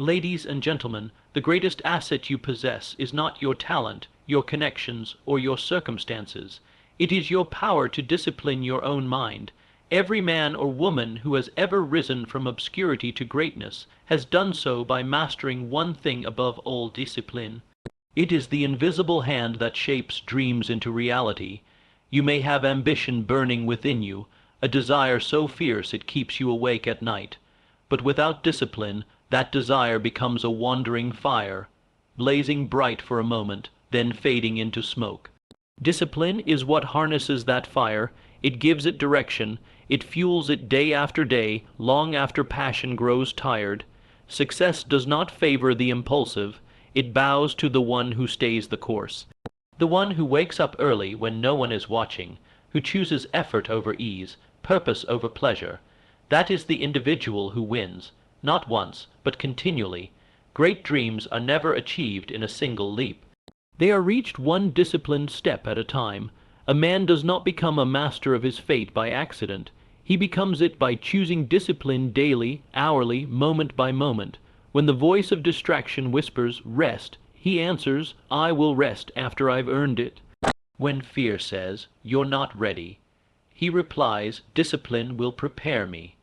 Ladies and gentlemen, the greatest asset you possess is not your talent, your connections, or your circumstances. It is your power to discipline your own mind. Every man or woman who has ever risen from obscurity to greatness has done so by mastering one thing above all: discipline. It is the invisible hand that shapes dreams into reality. You may have ambition burning within you, a desire so fierce it keeps you awake at night. But without discipline, that desire becomes a wandering fire, blazing bright for a moment, then fading into smoke. Discipline is what harnesses that fire. It gives it direction. It fuels it day after day, long after passion grows tired. Success does not favor the impulsive. It bows to the one who stays the course. The one who wakes up early when no one is watching, who chooses effort over ease, purpose over pleasure. That is the individual who wins, not once, but continually. Great dreams are never achieved in a single leap. They are reached one disciplined step at a time. A man does not become a master of his fate by accident. He becomes it by choosing discipline daily, hourly, moment by moment. When the voice of distraction whispers, "Rest," he answers, "I will rest after I've earned it." When fear says, "You're not ready," he replies, "Discipline will prepare me."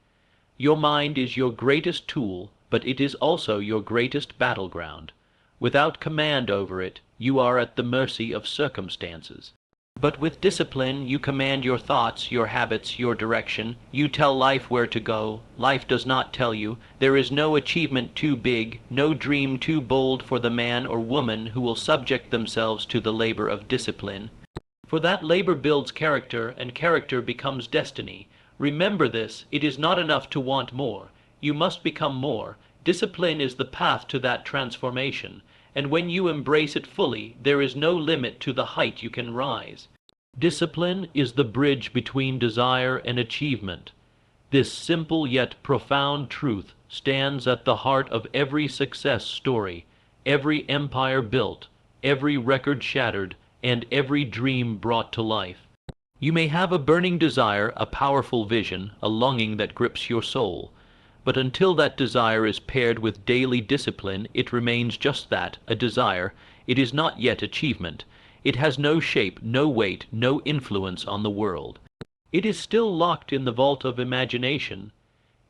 Your mind is your greatest tool, but it is also your greatest battleground. Without command over it, you are at the mercy of circumstances. But with discipline, you command your thoughts, your habits, your direction. You tell life where to go. Life does not tell you. There is no achievement too big, no dream too bold for the man or woman who will subject themselves to the labor of discipline. For that labor builds character, and character becomes destiny. Remember this: it is not enough to want more. You must become more. Discipline is the path to that transformation, and when you embrace it fully, there is no limit to the height you can rise. Discipline is the bridge between desire and achievement. This simple yet profound truth stands at the heart of every success story, every empire built, every record shattered, and every dream brought to life. You may have a burning desire, a powerful vision, a longing that grips your soul. But until that desire is paired with daily discipline, it remains just that, a desire. It is not yet achievement. It has no shape, no weight, no influence on the world. It is still locked in the vault of imagination.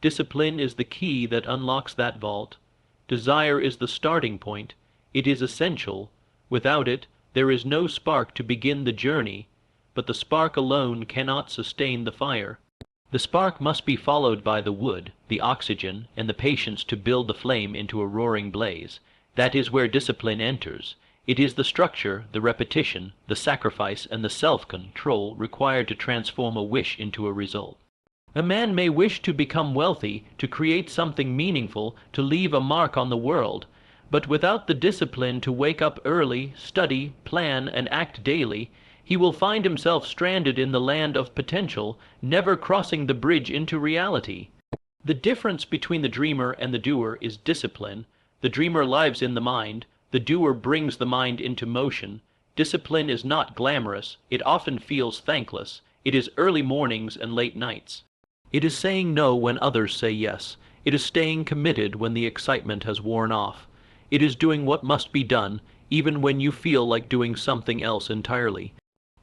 Discipline is the key that unlocks that vault. Desire is the starting point. It is essential. Without it, there is no spark to begin the journey, but the spark alone cannot sustain the fire. The spark must be followed by the wood, the oxygen, and the patience to build the flame into a roaring blaze. That is where discipline enters. It is the structure, the repetition, the sacrifice, and the self-control required to transform a wish into a result. A man may wish to become wealthy, to create something meaningful, to leave a mark on the world, but without the discipline to wake up early, study, plan, and act daily, he will find himself stranded in the land of potential, never crossing the bridge into reality. The difference between the dreamer and the doer is discipline. The dreamer lives in the mind. The doer brings the mind into motion. Discipline is not glamorous. It often feels thankless. It is early mornings and late nights. It is saying no when others say yes. It is staying committed when the excitement has worn off. It is doing what must be done, even when you feel like doing something else entirely.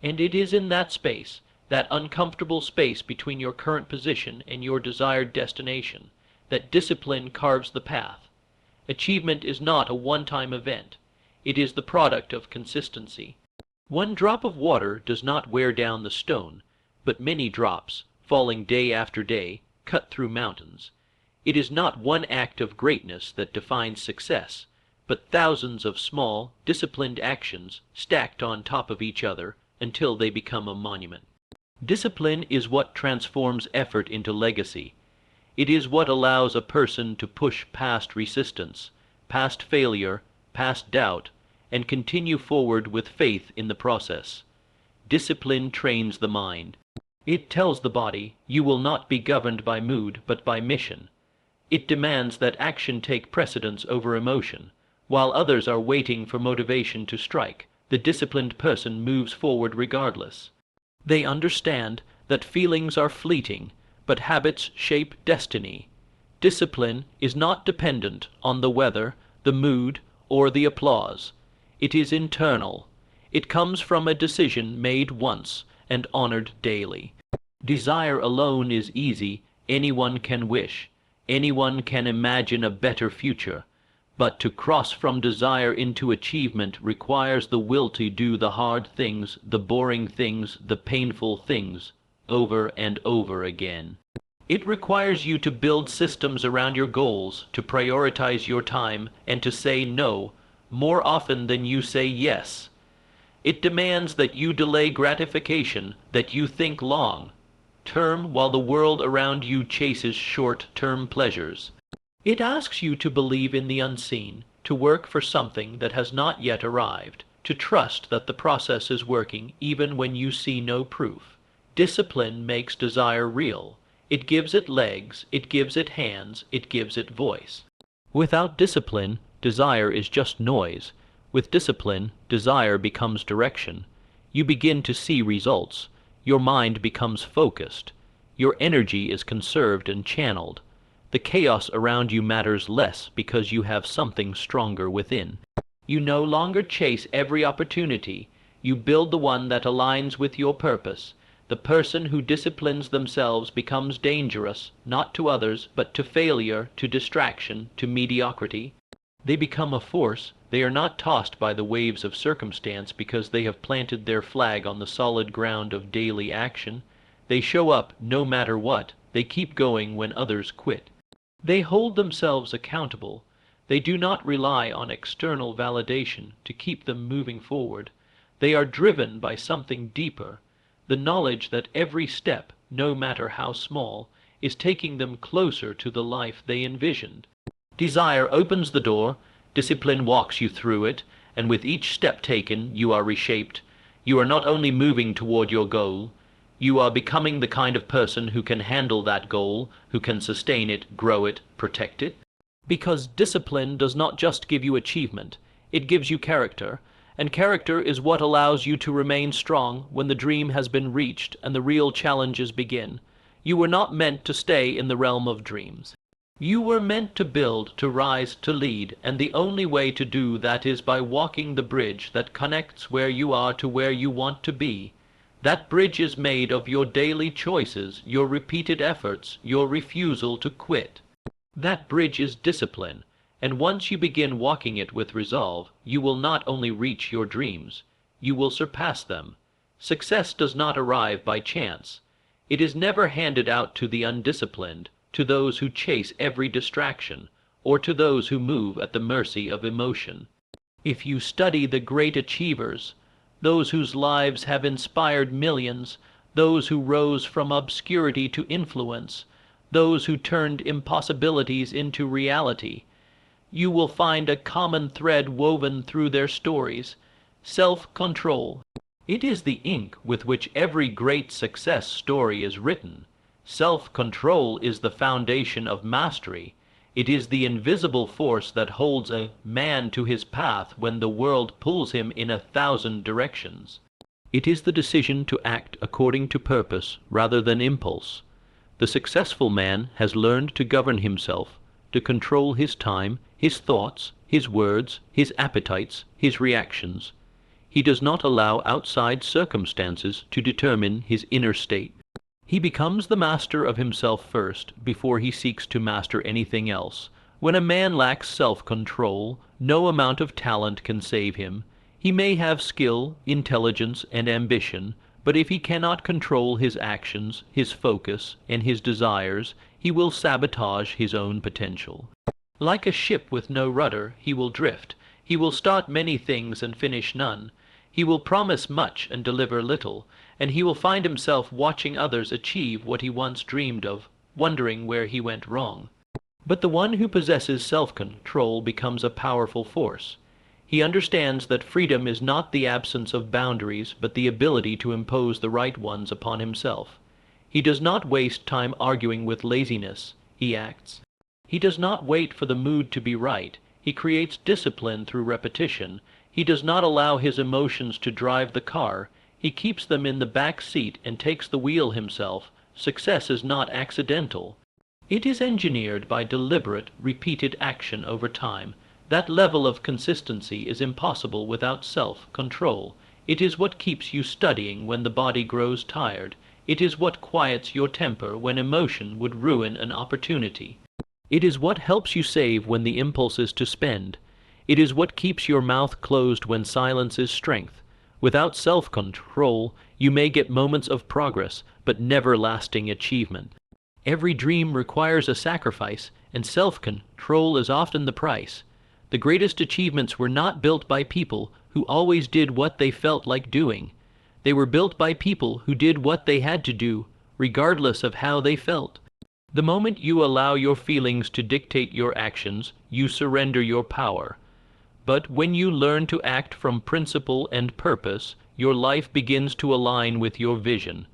And it is in that space, that uncomfortable space between your current position and your desired destination, that discipline carves the path. Achievement is not a one-time event. It is the product of consistency. One drop of water does not wear down the stone, but many drops, falling day after day, cut through mountains. It is not one act of greatness that defines success, but thousands of small, disciplined actions stacked on top of each other until they become a monument. Discipline is what transforms effort into legacy. It is what allows a person to push past resistance, past failure, past doubt, and continue forward with faith in the process. Discipline trains the mind. It tells the body, you will not be governed by mood, but by mission. It demands that action take precedence over emotion. While others are waiting for motivation to strike, the disciplined person moves forward regardless. They understand that feelings are fleeting, but habits shape destiny. Discipline is not dependent on the weather, the mood, or the applause. It is internal. It comes from a decision made once and honored daily. Desire alone is easy. Anyone can wish. Anyone can imagine a better future. But to cross from desire into achievement requires the will to do the hard things, the boring things, the painful things, over and over again. It requires you to build systems around your goals, to prioritize your time, and to say no more often than you say yes. It demands that you delay gratification, that you think long-term while the world around you chases short-term pleasures. It asks you to believe in the unseen, to work for something that has not yet arrived, to trust that the process is working even when you see no proof. Discipline makes desire real. It gives it legs, it gives it hands, it gives it voice. Without discipline, desire is just noise. With discipline, desire becomes direction. You begin to see results. Your mind becomes focused. Your energy is conserved and channeled. The chaos around you matters less because you have something stronger within. You no longer chase every opportunity. You build the one that aligns with your purpose. The person who disciplines themselves becomes dangerous, not to others, but to failure, to distraction, to mediocrity. They become a force. They are not tossed by the waves of circumstance because they have planted their flag on the solid ground of daily action. They show up no matter what. They keep going when others quit. They hold themselves accountable. They do not rely on external validation to keep them moving forward. They are driven by something deeper, the knowledge that every step, no matter how small, is taking them closer to the life they envisioned. Desire opens the door, discipline walks you through it, and with each step taken, you are reshaped. You are not only moving toward your goal, you are becoming the kind of person who can handle that goal, who can sustain it, grow it, protect it. Because discipline does not just give you achievement, it gives you character, and character is what allows you to remain strong when the dream has been reached and the real challenges begin. You were not meant to stay in the realm of dreams. You were meant to build, to rise, to lead, and the only way to do that is by walking the bridge that connects where you are to where you want to be. That bridge is made of your daily choices, your repeated efforts, your refusal to quit. That bridge is discipline, and once you begin walking it with resolve, you will not only reach your dreams, you will surpass them. Success does not arrive by chance. It is never handed out to the undisciplined, to those who chase every distraction, or to those who move at the mercy of emotion. If you study the great achievers, those whose lives have inspired millions, those who rose from obscurity to influence, those who turned impossibilities into reality, you will find a common thread woven through their stories: self-control. It is the ink with which every great success story is written. Self-control is the foundation of mastery. It is the invisible force that holds a man to his path when the world pulls him in 1,000 directions. It is the decision to act according to purpose rather than impulse. The successful man has learned to govern himself, to control his time, his thoughts, his words, his appetites, his reactions. He does not allow outside circumstances to determine his inner state. He becomes the master of himself first, before he seeks to master anything else. When a man lacks self-control, no amount of talent can save him. He may have skill, intelligence, and ambition, but if he cannot control his actions, his focus, and his desires, he will sabotage his own potential. Like a ship with no rudder, he will drift. He will start many things and finish none. He will promise much and deliver little, and he will find himself watching others achieve what he once dreamed of, wondering where he went wrong. But the one who possesses self-control becomes a powerful force. He understands that freedom is not the absence of boundaries, but the ability to impose the right ones upon himself. He does not waste time arguing with laziness. He acts. He does not wait for the mood to be right. He creates discipline through repetition. He does not allow his emotions to drive the car. He keeps them in the back seat and takes the wheel himself. Success is not accidental. It is engineered by deliberate, repeated action over time. That level of consistency is impossible without self-control. It is what keeps you studying when the body grows tired. It is what quiets your temper when emotion would ruin an opportunity. It is what helps you save when the impulse is to spend. It is what keeps your mouth closed when silence is strength. Without self-control, you may get moments of progress, but never lasting achievement. Every dream requires a sacrifice, and self-control is often the price. The greatest achievements were not built by people who always did what they felt like doing. They were built by people who did what they had to do, regardless of how they felt. The moment you allow your feelings to dictate your actions, you surrender your power. But when you learn to act from principle and purpose, your life begins to align with your vision.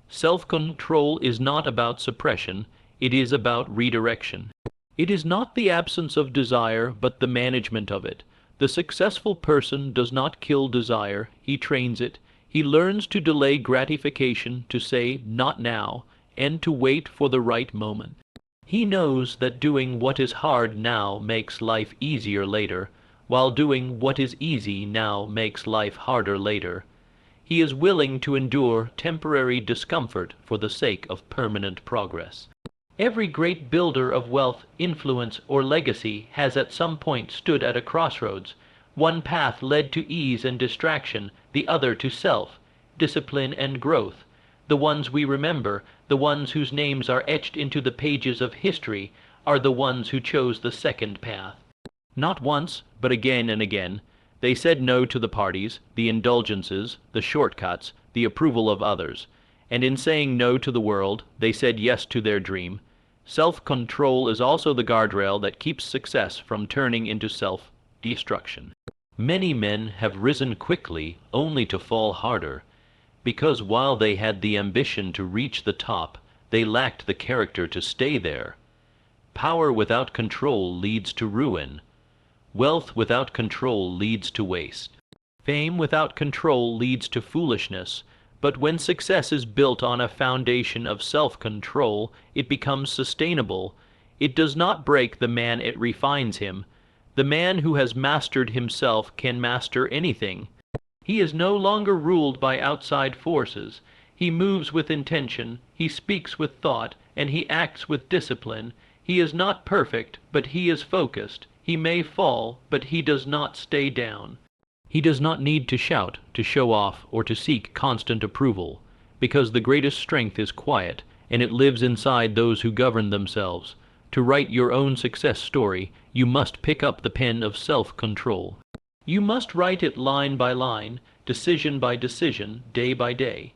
Self-control is not about suppression, it is about redirection. It is not the absence of desire, but the management of it. The successful person does not kill desire, he trains it. He learns to delay gratification, to say, "not now," and to wait for the right moment. He knows that doing what is hard now makes life easier later, while doing what is easy now makes life harder later. He is willing to endure temporary discomfort for the sake of permanent progress. Every great builder of wealth, influence, or legacy has at some point stood at a crossroads. One path led to ease and distraction, the other to self, discipline, and growth. The ones we remember, the ones whose names are etched into the pages of history, are the ones who chose the second path. Not once, but again and again, they said no to the parties, the indulgences, the shortcuts, the approval of others, and in saying no to the world, they said yes to their dream. Self-control is also the guardrail that keeps success from turning into self-destruction. Many men have risen quickly only to fall harder, because while they had the ambition to reach the top, they lacked the character to stay there. Power without control leads to ruin. Wealth without control leads to waste. Fame without control leads to foolishness, but when success is built on a foundation of self-control, it becomes sustainable. It does not break the man, it refines him. The man who has mastered himself can master anything. He is no longer ruled by outside forces. He moves with intention, he speaks with thought, and he acts with discipline. He is not perfect, but he is focused. He may fall, but he does not stay down. He does not need to shout, to show off, or to seek constant approval, because the greatest strength is quiet, and it lives inside those who govern themselves. To write your own success story, you must pick up the pen of self-control. You must write it line by line, decision by decision, day by day.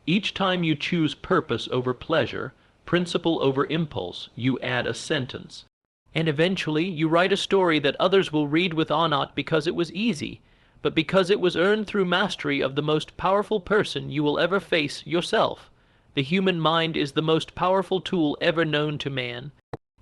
Each time you choose purpose over pleasure, principle over impulse, you add a sentence. And eventually you write a story that others will read with awe, not because it was easy, but because it was earned through mastery of the most powerful person you will ever face, yourself. The human mind is the most powerful tool ever known to man.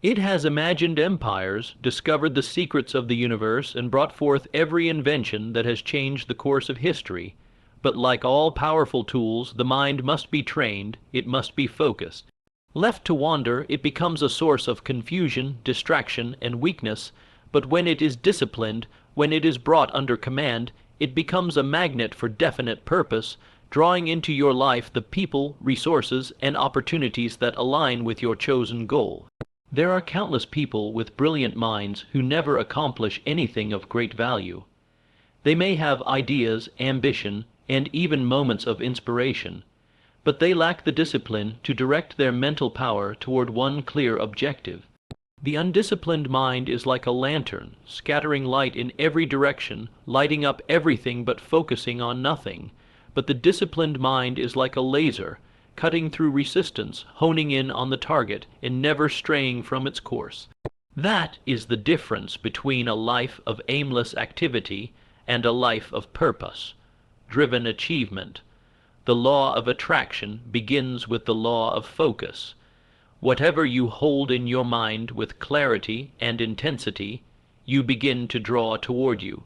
It has imagined empires, discovered the secrets of the universe, and brought forth every invention that has changed the course of history. But like all powerful tools, the mind must be trained, it must be focused. Left to wander, it becomes a source of confusion, distraction, and weakness, but when it is disciplined, when it is brought under command, it becomes a magnet for definite purpose, drawing into your life the people, resources, and opportunities that align with your chosen goal. There are countless people with brilliant minds who never accomplish anything of great value. They may have ideas, ambition, and even moments of inspiration, but they lack the discipline to direct their mental power toward one clear objective. The undisciplined mind is like a lantern, scattering light in every direction, lighting up everything but focusing on nothing. But the disciplined mind is like a laser, cutting through resistance, honing in on the target, and never straying from its course. That is the difference between a life of aimless activity and a life of purpose-driven achievement. The law of attraction begins with the law of focus. Whatever you hold in your mind with clarity and intensity, you begin to draw toward you.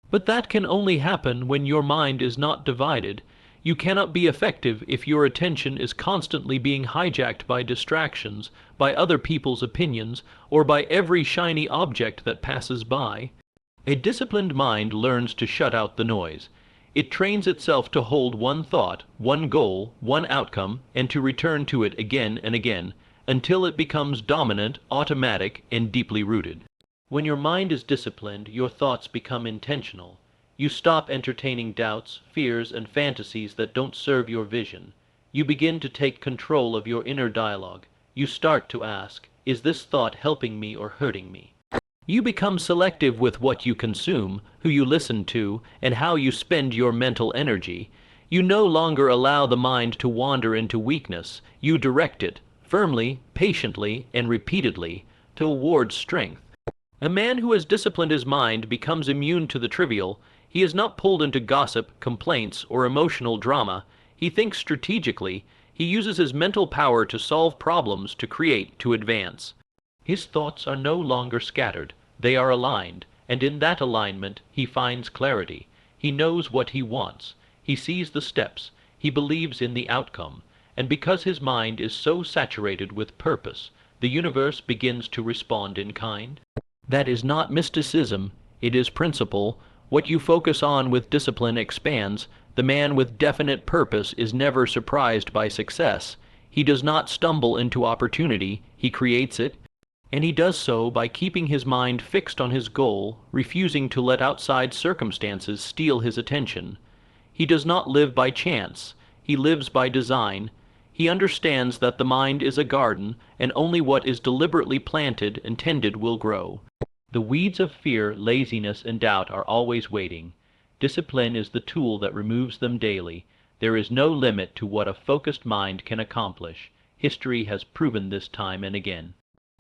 But that can only happen when your mind is not divided. You cannot be effective if your attention is constantly being hijacked by distractions, by other people's opinions, or by every shiny object that passes by. A disciplined mind learns to shut out the noise. It trains itself to hold one thought, one goal, one outcome, and to return to it again and again, until it becomes dominant, automatic, and deeply rooted. When your mind is disciplined, your thoughts become intentional. You stop entertaining doubts, fears, and fantasies that don't serve your vision. You begin to take control of your inner dialogue. You start to ask, is this thought helping me or hurting me? You become selective with what you consume, who you listen to, and how you spend your mental energy. You no longer allow the mind to wander into weakness. You direct it, firmly, patiently, and repeatedly, towards strength. A man who has disciplined his mind becomes immune to the trivial. He is not pulled into gossip, complaints, or emotional drama. He thinks strategically. He uses his mental power to solve problems, to create, to advance. His thoughts are no longer scattered. They are aligned, and in that alignment he finds clarity. He knows what he wants. He sees the steps. He believes in the outcome. And because his mind is so saturated with purpose, the universe begins to respond in kind. That is not mysticism. It is principle. What you focus on with discipline expands. The man with definite purpose is never surprised by success. He does not stumble into opportunity. He creates it. And he does so by keeping his mind fixed on his goal, refusing to let outside circumstances steal his attention. He does not live by chance. He lives by design. He understands that the mind is a garden, and only what is deliberately planted and tended will grow. The weeds of fear, laziness, and doubt are always waiting. Discipline is the tool that removes them daily. There is no limit to what a focused mind can accomplish. History has proven this time and again.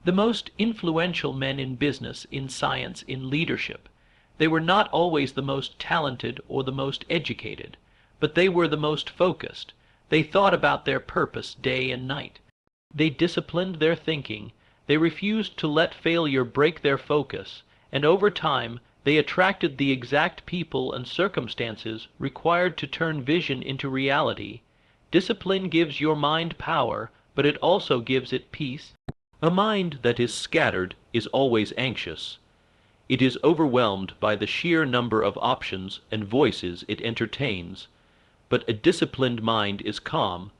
The most influential men in business, in science, in leadership, they were not always the most talented or the most educated, but they were the most focused. They thought about their purpose day and night. They disciplined their thinking. They refused to let failure break their focus, and over time they attracted the exact people and circumstances required to turn vision into reality. Discipline gives your mind power, but it also gives it peace. A mind that is scattered is always anxious. It is overwhelmed by the sheer number of options and voices it entertains. But a disciplined mind is calm.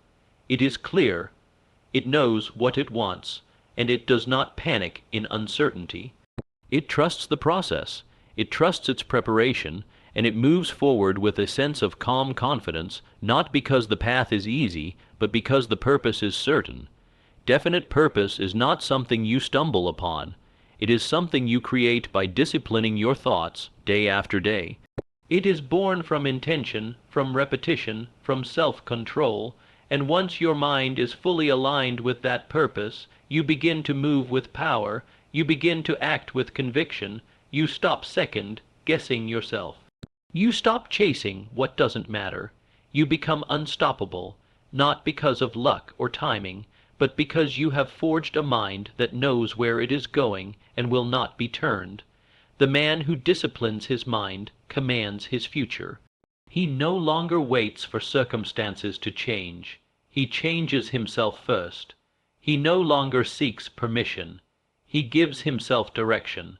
It is clear. It knows what it wants, and it does not panic in uncertainty. It trusts the process. It trusts its preparation, and it moves forward with a sense of calm confidence, not because the path is easy, but because the purpose is certain. Definite purpose is not something you stumble upon. It is something you create by disciplining your thoughts day after day. It is born from intention, from repetition, from self-control, and once your mind is fully aligned with that purpose, you begin to move with power, you begin to act with conviction, you stop second-guessing yourself. You stop chasing what doesn't matter. You become unstoppable, not because of luck or timing, but because you have forged a mind that knows where it is going and will not be turned. The man who disciplines his mind commands his future. He no longer waits for circumstances to change. He changes himself first. He no longer seeks permission. He gives himself direction.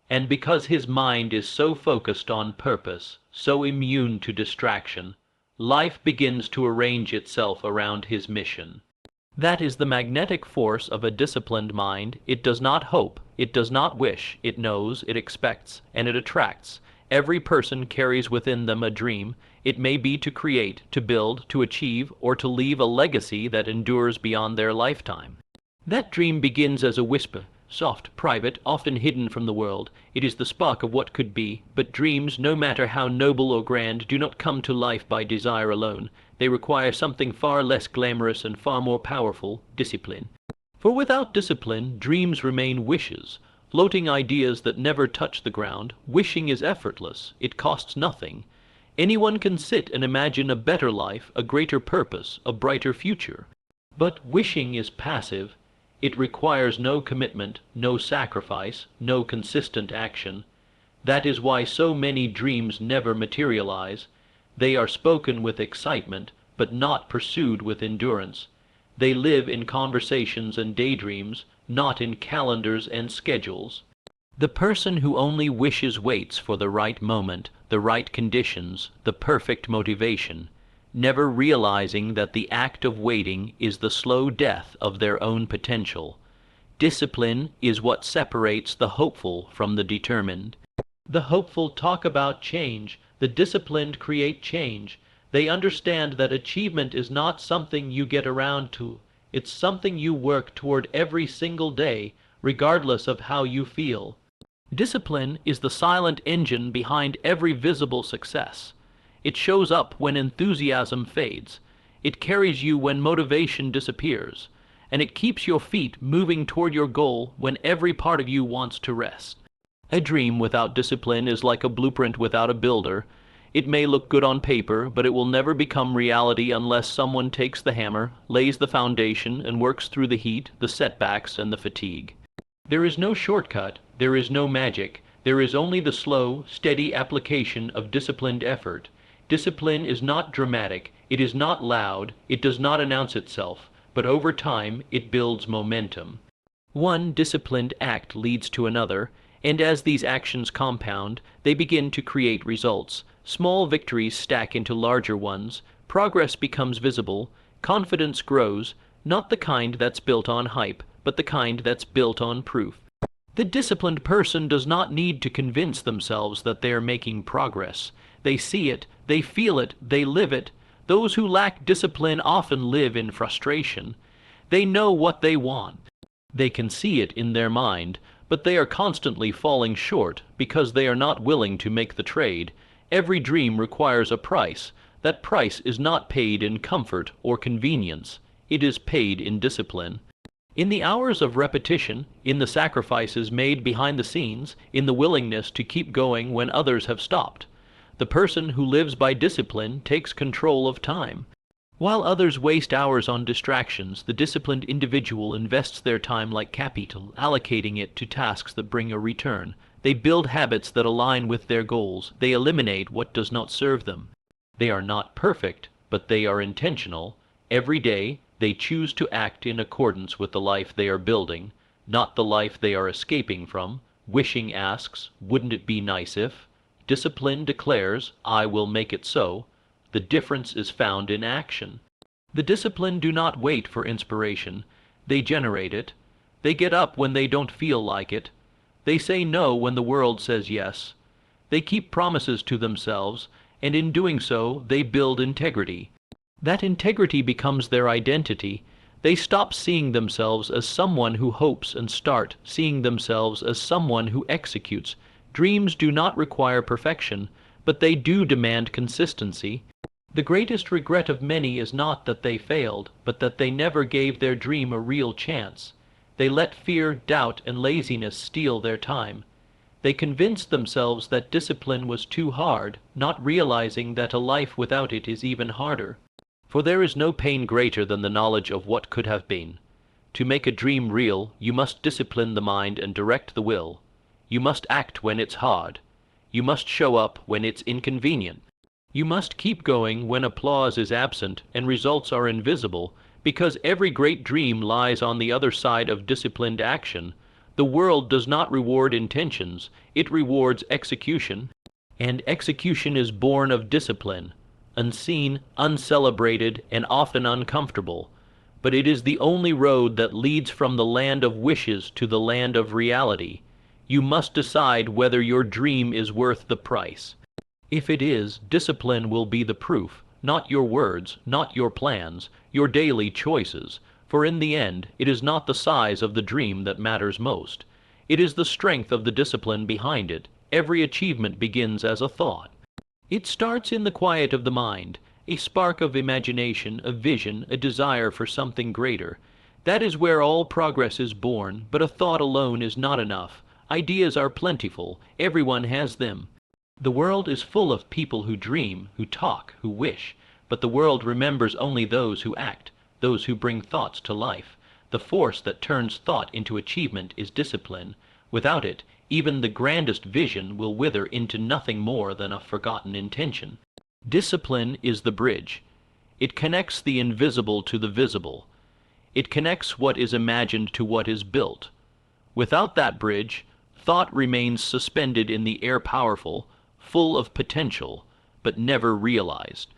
And because his mind is so focused on purpose, so immune to distraction, life begins to arrange itself around his mission. That is the magnetic force of a disciplined mind. It does not hope, it does not wish, it knows, it expects, and it attracts. Every person carries within them a dream. It may be to create, to build, to achieve, or to leave a legacy that endures beyond their lifetime. That dream begins as a whisper, soft, private, often hidden from the world. It is the spark of what could be, but dreams, no matter how noble or grand, do not come to life by desire alone. They require something far less glamorous and far more powerful, discipline. For without discipline, dreams remain wishes, floating ideas that never touch the ground. Wishing is effortless. It costs nothing. Anyone can sit and imagine a better life, a greater purpose, a brighter future. But wishing is passive. It requires no commitment, no sacrifice, no consistent action. That is why so many dreams never materialize. They are spoken with excitement, but not pursued with endurance. They live in conversations and daydreams, not in calendars and schedules. The person who only wishes waits for the right moment, the right conditions, the perfect motivation, never realizing that the act of waiting is the slow death of their own potential. Discipline is what separates the hopeful from the determined. The hopeful talk about change, the disciplined create change. They understand that achievement is not something you get around to, it's something you work toward every single day, regardless of how you feel. Discipline is the silent engine behind every visible success. It shows up when enthusiasm fades. It carries you when motivation disappears. And it keeps your feet moving toward your goal when every part of you wants to rest. A dream without discipline is like a blueprint without a builder. It may look good on paper, but it will never become reality unless someone takes the hammer, lays the foundation, and works through the heat, the setbacks, and the fatigue. There is no shortcut, there is no magic, there is only the slow, steady application of disciplined effort. Discipline is not dramatic, it is not loud, it does not announce itself, but over time it builds momentum. One disciplined act leads to another, and as these actions compound, they begin to create results. Small victories stack into larger ones, progress becomes visible, confidence grows, not the kind that's built on hype, but the kind that's built on proof. The disciplined person does not need to convince themselves that they are making progress. They see it, they feel it, they live it. Those who lack discipline often live in frustration. They know what they want. They can see it in their mind, but they are constantly falling short because they are not willing to make the trade. Every dream requires a price. That price is not paid in comfort or convenience. It is paid in discipline. In the hours of repetition, in the sacrifices made behind the scenes, in the willingness to keep going when others have stopped. The person who lives by discipline takes control of time. While others waste hours on distractions, the disciplined individual invests their time like capital, allocating it to tasks that bring a return. They build habits that align with their goals. They eliminate what does not serve them. They are not perfect, but they are intentional. Every day, they choose to act in accordance with the life they are building, not the life they are escaping from. Wishing asks, "Wouldn't it be nice if?" Discipline declares, "I will make it so." The difference is found in action. The disciplined do not wait for inspiration. They generate it. They get up when they don't feel like it. They say no when the world says yes. They keep promises to themselves, and in doing so, they build integrity. That integrity becomes their identity. They stop seeing themselves as someone who hopes and start seeing themselves as someone who executes. Dreams do not require perfection, but they do demand consistency. The greatest regret of many is not that they failed, but that they never gave their dream a real chance. They let fear, doubt, and laziness steal their time. They convinced themselves that discipline was too hard, not realizing that a life without it is even harder. For there is no pain greater than the knowledge of what could have been. To make a dream real, you must discipline the mind and direct the will. You must act when it's hard. You must show up when it's inconvenient. You must keep going when applause is absent and results are invisible, because every great dream lies on the other side of disciplined action. The world does not reward intentions, it rewards execution, and execution is born of discipline, unseen, uncelebrated, and often uncomfortable. But it is the only road that leads from the land of wishes to the land of reality. You must decide whether your dream is worth the price. If it is, discipline will be the proof, not your words, not your plans, your daily choices. For in the end, it is not the size of the dream that matters most. It is the strength of the discipline behind it. Every achievement begins as a thought. It starts in the quiet of the mind, a spark of imagination, a vision, a desire for something greater. That is where all progress is born, but a thought alone is not enough. Ideas are plentiful, everyone has them. The world is full of people who dream, who talk, who wish, but the world remembers only those who act, those who bring thoughts to life. The force that turns thought into achievement is discipline. Without it, even the grandest vision will wither into nothing more than a forgotten intention. Discipline is the bridge. It connects the invisible to the visible. It connects what is imagined to what is built. Without that bridge, thought remains suspended in the air, powerful, full of potential, but never realized.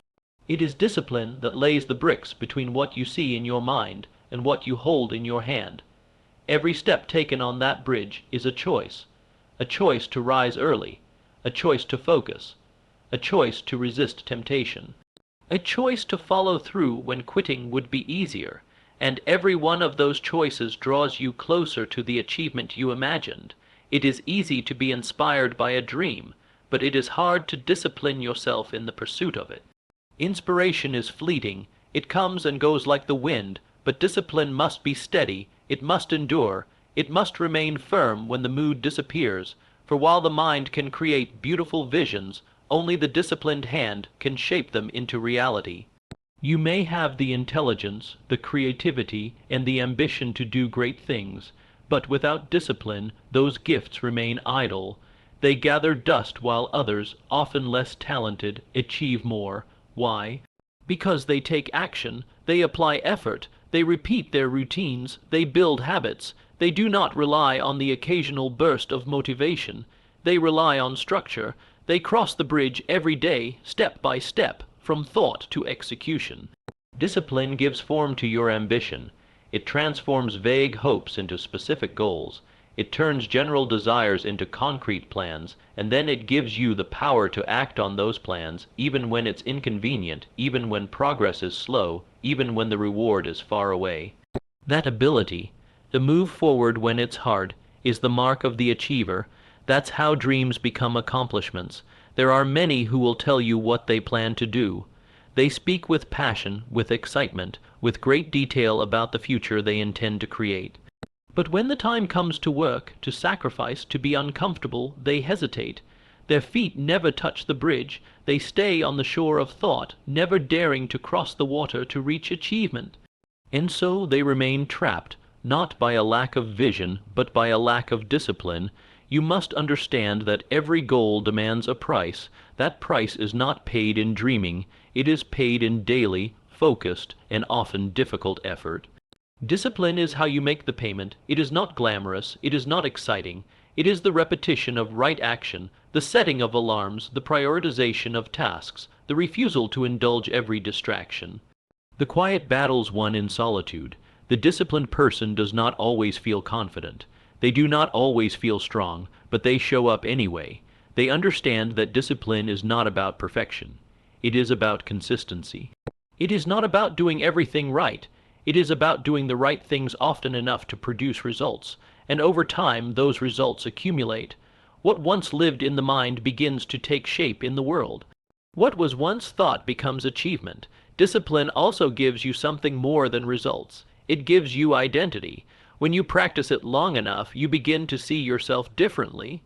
It is discipline that lays the bricks between what you see in your mind and what you hold in your hand. Every step taken on that bridge is a choice to rise early, a choice to focus, a choice to resist temptation, a choice to follow through when quitting would be easier, and every one of those choices draws you closer to the achievement you imagined. It is easy to be inspired by a dream, but it is hard to discipline yourself in the pursuit of it. Inspiration is fleeting, it comes and goes like the wind, but discipline must be steady, it must endure, it must remain firm when the mood disappears, for while the mind can create beautiful visions, only the disciplined hand can shape them into reality. You may have the intelligence, the creativity, and the ambition to do great things, but without discipline, those gifts remain idle. They gather dust while others, often less talented, achieve more. Why? Because they take action, they apply effort, they repeat their routines, they build habits. They do not rely on the occasional burst of motivation. They rely on structure. They cross the bridge every day, step by step, from thought to execution. Discipline gives form to your ambition. It transforms vague hopes into specific goals. It turns general desires into concrete plans, and then it gives you the power to act on those plans, even when it's inconvenient, even when progress is slow, even when the reward is far away. That ability, to move forward when it's hard, is the mark of the achiever. That's how dreams become accomplishments. There are many who will tell you what they plan to do. They speak with passion, with excitement, with great detail about the future they intend to create. But when the time comes to work, to sacrifice, to be uncomfortable, they hesitate. Their feet never touch the bridge. They stay on the shore of thought, never daring to cross the water to reach achievement. And so they remain trapped, not by a lack of vision, but by a lack of discipline. You must understand that every goal demands a price. That price is not paid in dreaming. It is paid in daily, focused, and often difficult effort. Discipline is how you make the payment. It is not glamorous. It is not exciting. It is the repetition of right action, the setting of alarms, the prioritization of tasks, the refusal to indulge every distraction. The quiet battles won in solitude. The disciplined person does not always feel confident. They do not always feel strong, but they show up anyway. They understand that discipline is not about perfection. It is about consistency. It is not about doing everything right. It is about doing the right things often enough to produce results, and over time those results accumulate. What once lived in the mind begins to take shape in the world. What was once thought becomes achievement. Discipline also gives you something more than results. It gives you identity. When you practice it long enough, you begin to see yourself differently.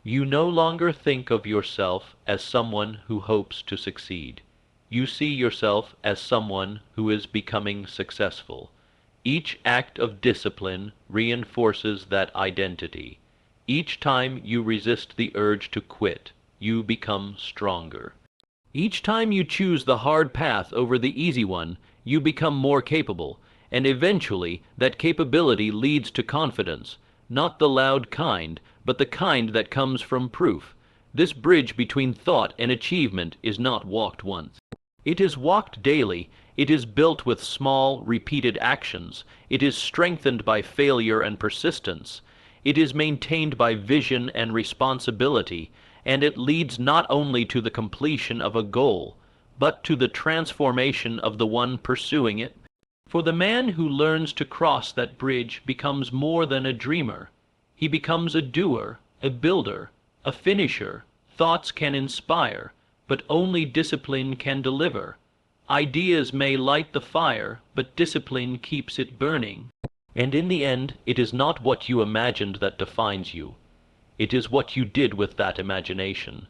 You no longer think of yourself as someone who hopes to succeed. You see yourself as someone who is becoming successful. Each act of discipline reinforces that identity. Each time you resist the urge to quit, you become stronger. Each time you choose the hard path over the easy one, you become more capable, and eventually that capability leads to confidence, not the loud kind, but the kind that comes from proof. This bridge between thought and achievement is not walked once. It is walked daily. It is built with small, repeated actions. It is strengthened by failure and persistence. It is maintained by vision and responsibility, and it leads not only to the completion of a goal, but to the transformation of the one pursuing it. For the man who learns to cross that bridge becomes more than a dreamer. He becomes a doer, a builder, a finisher. Thoughts can inspire, but only discipline can deliver. Ideas may light the fire, but discipline keeps it burning. And in the end, it is not what you imagined that defines you. It is what you did with that imagination.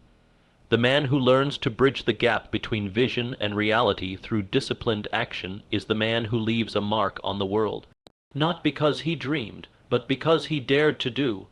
The man who learns to bridge the gap between vision and reality through disciplined action is the man who leaves a mark on the world. Not because he dreamed, but because he dared to do.